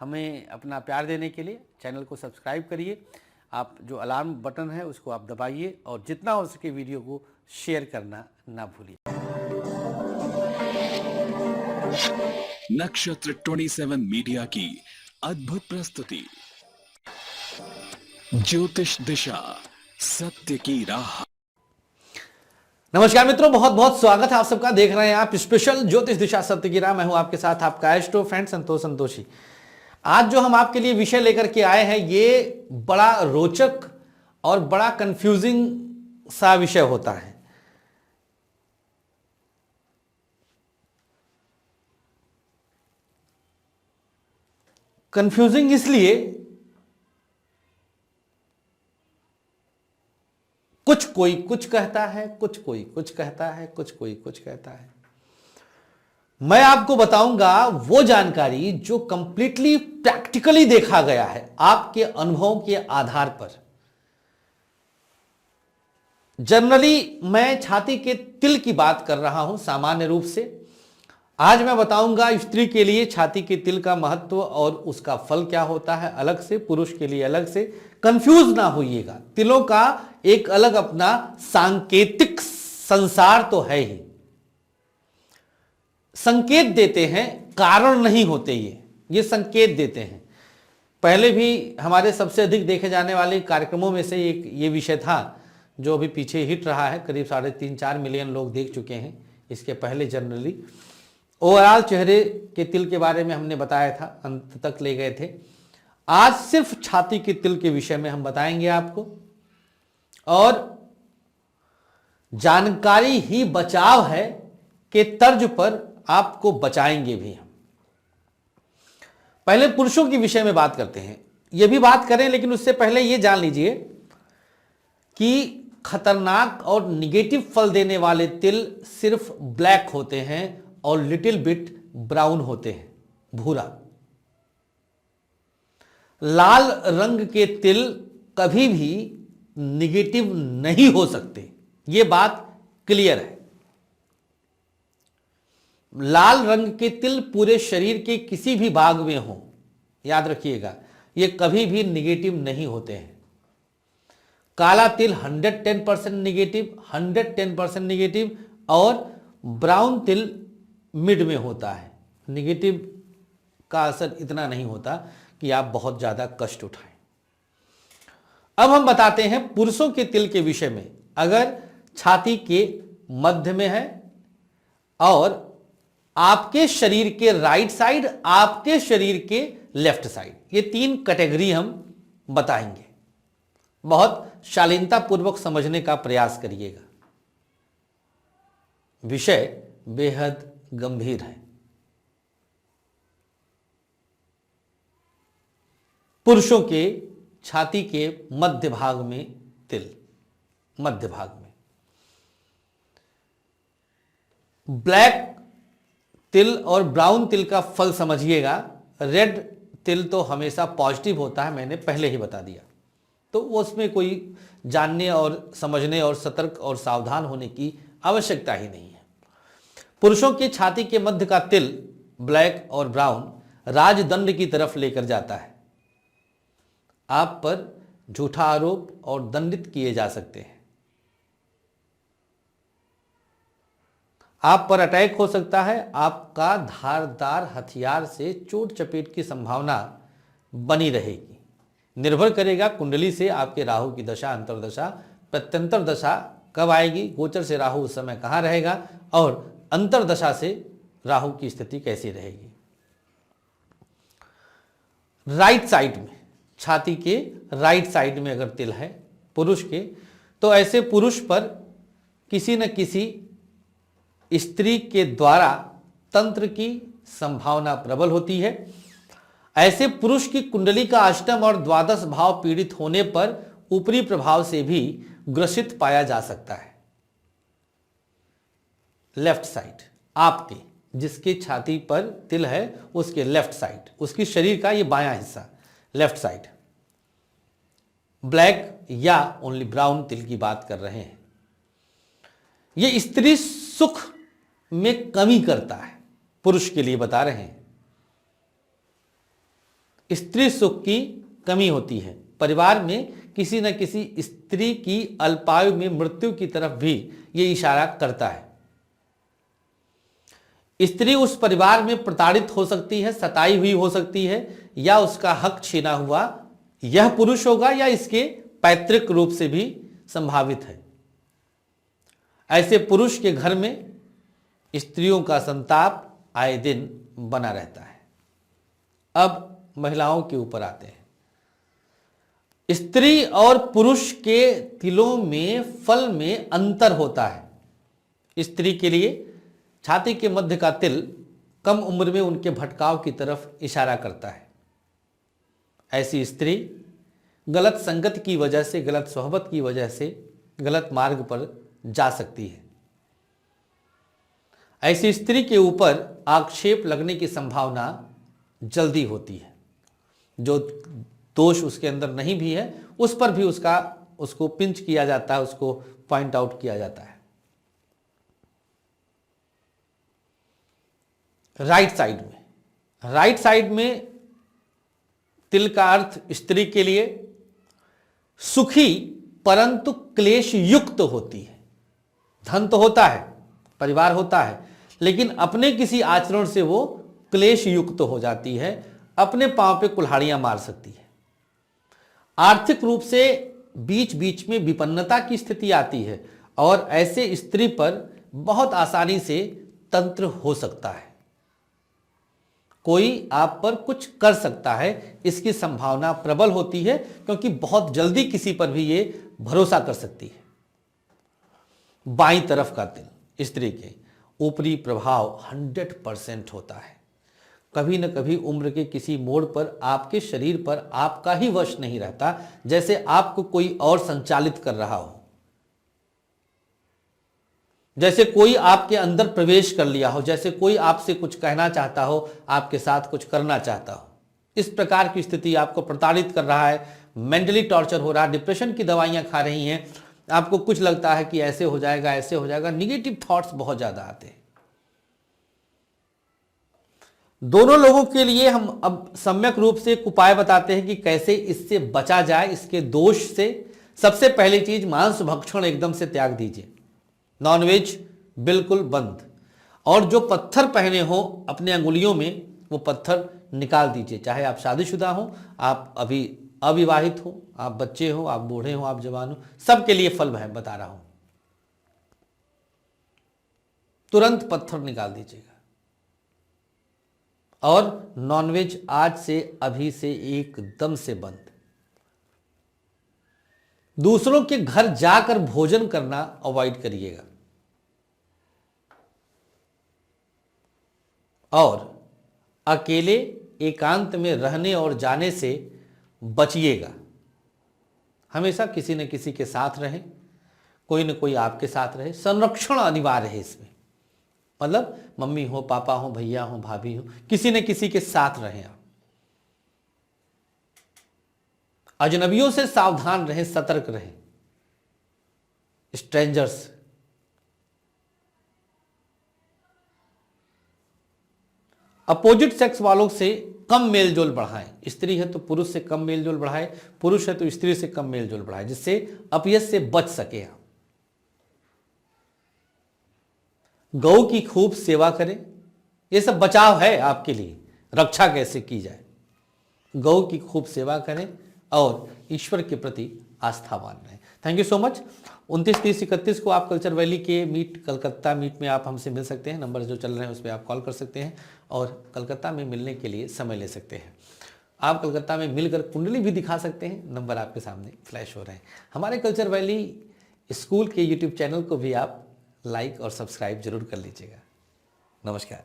हमें अपना प्यार देने के लिए चैनल को सब्सक्राइब करिए। आप जो अलार्म बटन है उसको आप दबाइए और जितना हो सके वीडियो को शेयर करना ना भूलिए। नक्षत्र 27 मीडिया की अद्भुत प्रस्तुति ज्योतिष दिशा सत्य की राह। नमस्कार मित्रों, बहुत बहुत स्वागत है आप सबका। देख रहे हैं आप स्पेशल ज्योतिष दिशा सत्य की राह। मैं हूं आपके साथ आपका एस्ट्रो फ्रेंड संतोषी। आज जो हम आपके लिए विषय लेकर के आए हैं ये बड़ा रोचक और बड़ा कंफ्यूजिंग सा विषय होता है। कंफ्यूजिंग इसलिए कुछ कोई कुछ कहता है, कुछ कोई कुछ कहता है, कुछ कोई कुछ कहता है। मैं आपको बताऊंगा वो जानकारी जो कंप्लीटली प्रैक्टिकली देखा गया है आपके अनुभवों के आधार पर। जनरली मैं छाती के तिल की बात कर रहा हूं सामान्य रूप से। आज मैं बताऊंगा स्त्री के लिए छाती के तिल का महत्व और उसका फल क्या होता है अलग से, पुरुष के लिए अलग से। कंफ्यूज ना होइएगा, तिलों का एक अलग अपना सांकेतिक संसार तो है ही। संकेत देते हैं, कारण नहीं होते ये संकेत देते हैं। पहले भी हमारे सबसे अधिक देखे जाने वाले कार्यक्रमों में से एक ये विषय था जो अभी पीछे हिट रहा है। करीब 3.5-4 मिलियन लोग देख चुके हैं। इसके पहले जनरली ओवरऑल चेहरे के तिल के बारे में हमने बताया था, अंत तक ले गए थे। आज सिर्फ छाती के तिल के विषय में हम बताएंगे आपको, और जानकारी ही बचाव है के तर्ज पर आपको बचाएंगे भी हम। पहले पुरुषों के विषय में बात करते हैं। यह भी बात करें, लेकिन उससे पहले यह जान लीजिए कि खतरनाक और निगेटिव फल देने वाले तिल सिर्फ ब्लैक होते हैं और लिटिल बिट ब्राउन होते हैं, भूरा। लाल रंग के तिल कभी भी निगेटिव नहीं हो सकते, यह बात क्लियर है। लाल रंग के तिल पूरे शरीर के किसी भी भाग में हो, याद रखिएगा, ये कभी भी निगेटिव नहीं होते हैं। काला तिल 110% निगेटिव, 110% निगेटिव, और ब्राउन तिल मिड में होता है। निगेटिव का असर इतना नहीं होता कि आप बहुत ज्यादा कष्ट उठाएं। अब हम बताते हैं पुरुषों के तिल के विषय में। अगर छाती के मध्य में है और आपके शरीर के राइट साइड, आपके शरीर के लेफ्ट साइड, ये 3 कैटेगरी हम बताएंगे। बहुत शालीनता पूर्वक समझने का प्रयास करिएगा, विषय बेहद गंभीर है। पुरुषों के छाती के मध्य भाग में तिल, मध्य भाग में ब्लैक तिल और ब्राउन तिल का फल समझिएगा। रेड तिल तो हमेशा पॉजिटिव होता है, मैंने पहले ही बता दिया, तो उसमें कोई जानने और समझने और सतर्क और सावधान होने की आवश्यकता ही नहीं है। पुरुषों की छाती के मध्य का तिल ब्लैक और ब्राउन राजदंड की तरफ लेकर जाता है। आप पर झूठा आरोप और दंडित किए जा सकते हैं। आप पर अटैक हो सकता है। आपका धारदार हथियार से चोट चपेट की संभावना बनी रहेगी। निर्भर करेगा कुंडली से आपके राहु की दशा, अंतर्दशा, प्रत्यंतर दशा कब आएगी, गोचर से राहु उस समय कहां रहेगा, और अंतर्दशा से राहु की स्थिति कैसी रहेगी। राइट साइड में, छाती के राइट साइड में अगर तिल है पुरुष के, तो ऐसे पुरुष पर किसी न किसी स्त्री के द्वारा तंत्र की संभावना प्रबल होती है। ऐसे पुरुष की कुंडली का अष्टम और द्वादश भाव पीड़ित होने पर ऊपरी प्रभाव से भी ग्रसित पाया जा सकता है। लेफ्ट साइड, आपके जिसके छाती पर तिल है उसके लेफ्ट साइड, उसकी शरीर का ये बायां हिस्सा, लेफ्ट साइड, ब्लैक या ओनली ब्राउन तिल की बात कर रहे हैं। ये स्त्री सुख में कमी करता है, पुरुष के लिए बता रहे हैं। स्त्री सुख की कमी होती है। परिवार में किसी न किसी स्त्री की अल्पायु में मृत्यु की तरफ भी ये इशारा करता है। स्त्री उस परिवार में प्रताड़ित हो सकती है, सताई हुई हो सकती है, या उसका हक छीना हुआ यह पुरुष होगा, या इसके पैतृक रूप से भी संभावित है। ऐसे पुरुष के घर में स्त्रियों का संताप आए दिन बना रहता है। अब महिलाओं के ऊपर आते हैं। स्त्री और पुरुष के तिलों में फल में अंतर होता है। स्त्री के लिए छाती के मध्य का तिल कम उम्र में उनके भटकाव की तरफ इशारा करता है। ऐसी स्त्री गलत संगत की वजह से, गलत सोहबत की वजह से गलत मार्ग पर जा सकती है। ऐसी स्त्री के ऊपर आक्षेप लगने की संभावना जल्दी होती है। जो दोष उसके अंदर नहीं भी है उस पर भी उसको पिंच किया जाता है, उसको पॉइंट आउट किया जाता है। राइट साइड में तिल का अर्थ स्त्री के लिए सुखी परंतु क्लेश युक्त होती है। धन तो होता है, परिवार होता है, लेकिन अपने किसी आचरण से वो क्लेश युक्त हो जाती है, अपने पांव पे कुल्हाड़ियां मार सकती है। आर्थिक रूप से बीच बीच में विपन्नता की स्थिति आती है और ऐसे स्त्री पर बहुत आसानी से तंत्र हो सकता है। कोई आप पर कुछ कर सकता है, इसकी संभावना प्रबल होती है, क्योंकि बहुत जल्दी किसी पर भी ये भरोसा कर सकती है। बाईं तरफ का तिल स्त्री के ऊपरी प्रभाव 100% होता है। कभी न कभी उम्र के किसी मोड़ पर आपके शरीर पर आपका ही वश नहीं रहता, जैसे आपको कोई और संचालित कर रहा हो, जैसे कोई आपके अंदर प्रवेश कर लिया हो, जैसे कोई आपसे कुछ कहना चाहता हो, आपके साथ कुछ करना चाहता हो। इस प्रकार की स्थिति आपको प्रताड़ित कर रहा है, मेंटली टॉर्चर हो रहा है, डिप्रेशन की दवाइयां खा रही हैं, आपको कुछ लगता है कि ऐसे हो जाएगा, ऐसे हो जाएगा, निगेटिव थॉट्स बहुत ज्यादा आते हैं। दोनों लोगों के लिए हम अब सम्यक रूप से एक उपाय बताते हैं कि कैसे इससे बचा जाए, इसके दोष से। सबसे पहली चीज, मांस भक्षण एकदम से त्याग दीजिए, नॉनवेज बिल्कुल बंद, और जो पत्थर पहने हो अपने अंगुलियों में वो पत्थर निकाल दीजिए। चाहे आप शादीशुदा हो, आप अभी अविवाहित हो, आप बच्चे हो, आप बूढ़े हो, आप जवान हो, सबके लिए फल है बता रहा हूं। तुरंत पत्थर निकाल दीजिएगा। और नॉनवेज आज से अभी से एकदम से बंद। दूसरों के घर जाकर भोजन करना अवॉइड करिएगा। और अकेले एकांत में रहने और जाने से बचिएगा। हमेशा किसी न किसी के साथ रहें, कोई न कोई आपके साथ रहे। संरक्षण अनिवार्य है इसमें, मतलब मम्मी हो, पापा हो, भैया हो, भाभी हो, किसी न किसी के साथ रहें आप। अजनबियों से सावधान रहें, सतर्क रहें, स्ट्रेंजर्स। अपोजिट सेक्स वालों से कम मेलजोल बढ़ाएं। स्त्री है तो पुरुष से कम मेलजोल बढ़ाएं, पुरुष है तो स्त्री से कम मेलजोल बढ़ाएं, जिससे अपयश से बच सके आप। गौ की खूब सेवा करें। ये सब बचाव है आपके लिए, रक्षा कैसे की जाए। गौ की खूब सेवा करें और ईश्वर के प्रति आस्थावान रहें। Thank you so much. 29, 30, 31 को आप कल्चर वैली के मीट, कलकत्ता मीट में आप हमसे मिल सकते हैं। नंबर जो चल रहे हैं उस पर आप कॉल कर सकते हैं और कलकत्ता में मिलने के लिए समय ले सकते हैं। आप कलकत्ता में मिलकर कुंडली भी दिखा सकते हैं। नंबर आपके सामने फ्लैश हो रहे हैं। हमारे कल्चर वैली स्कूल के यूट्यूब चैनल को भी आप लाइक और सब्सक्राइब जरूर कर लीजिएगा। नमस्कार।